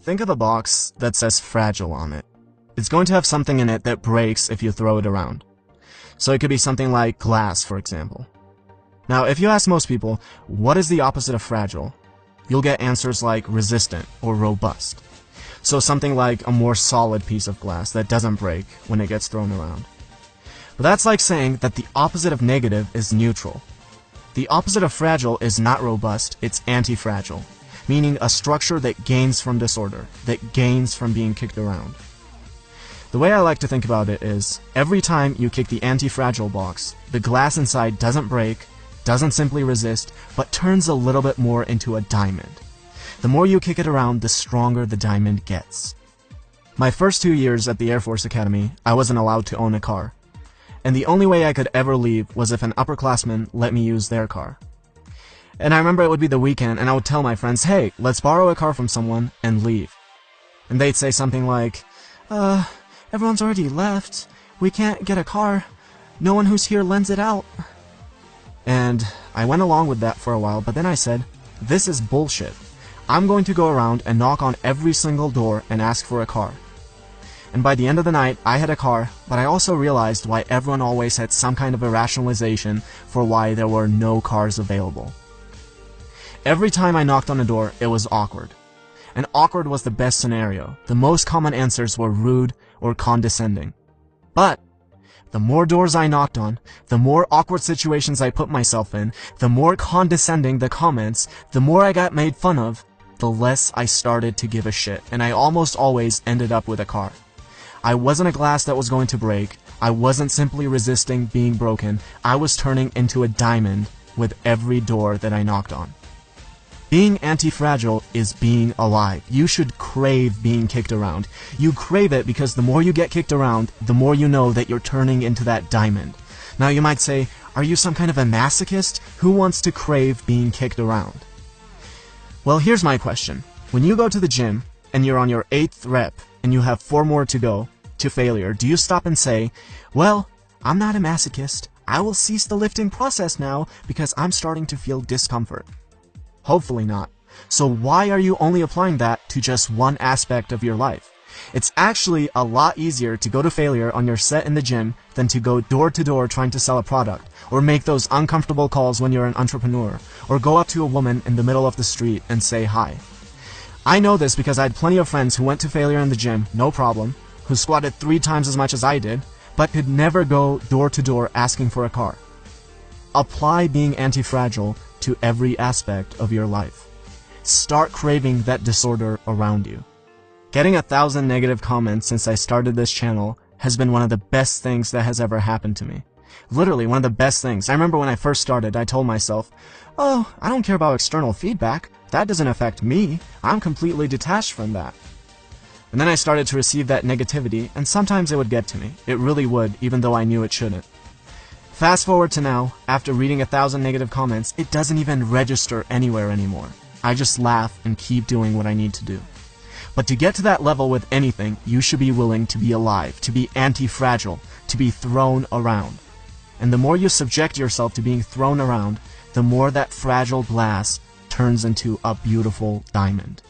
Think of a box that says fragile on it. It's going to have something in it that breaks if you throw it around. So it could be something like glass, for example. Now, if you ask most people, what is the opposite of fragile? You'll get answers like resistant or robust. So something like a more solid piece of glass that doesn't break when it gets thrown around. But that's like saying that the opposite of negative is neutral. The opposite of fragile is not robust, it's anti-fragile, meaning a structure that gains from disorder, that gains from being kicked around. The way I like to think about it is, every time you kick the anti-fragile box, the glass inside doesn't break, doesn't simply resist, but turns a little bit more into a diamond. The more you kick it around, the stronger the diamond gets. My first 2 years at the Air Force Academy, I wasn't allowed to own a car. And the only way I could ever leave was if an upperclassman let me use their car. And I remember it would be the weekend, and I would tell my friends, hey, let's borrow a car from someone and leave. And they'd say something like, everyone's already left. We can't get a car. No one who's here lends it out. And I went along with that for a while, but then I said, this is bullshit. I'm going to go around and knock on every single door and ask for a car. And by the end of the night, I had a car, but I also realized why everyone always had some kind of a rationalization for why there were no cars available. Every time I knocked on a door, it was awkward. And awkward was the best scenario. The most common answers were rude or condescending. But the more doors I knocked on, the more awkward situations I put myself in, the more condescending the comments, the more I got made fun of, the less I started to give a shit, and I almost always ended up with a car. I wasn't a glass that was going to break, I wasn't simply resisting being broken, I was turning into a diamond with every door that I knocked on. Being anti-fragile is being alive. You should crave being kicked around. You crave it because the more you get kicked around, the more you know that you're turning into that diamond. Now you might say, are you some kind of a masochist? Who wants to crave being kicked around? Well, here's my question. When you go to the gym, and you're on your 8th rep, and you have 4 more to go, to failure, do you stop and say, well, I'm not a masochist. I will cease the lifting process now because I'm starting to feel discomfort? Hopefully not. So why are you only applying that to just one aspect of your life? It's actually a lot easier to go to failure on your set in the gym than to go door to door trying to sell a product, or make those uncomfortable calls when you're an entrepreneur, or go up to a woman in the middle of the street and say hi. I know this because I had plenty of friends who went to failure in the gym, no problem, who squatted 3 times as much as I did, but could never go door to door asking for a car. Apply being anti-fragile to every aspect of your life. Start craving that disorder around you. Getting 1,000 negative comments since I started this channel has been one of the best things that has ever happened to me. Literally one of the best things. I remember when I first started, I told myself, oh, I don't care about external feedback. That doesn't affect me. I'm completely detached from that. And then I started to receive that negativity, and sometimes it would get to me. It really would, even though I knew it shouldn't. Fast forward to now, after reading 1,000 negative comments, it doesn't even register anywhere anymore. I just laugh and keep doing what I need to do. But to get to that level with anything, you should be willing to be alive, to be anti-fragile, to be thrown around. And the more you subject yourself to being thrown around, the more that fragile glass turns into a beautiful diamond.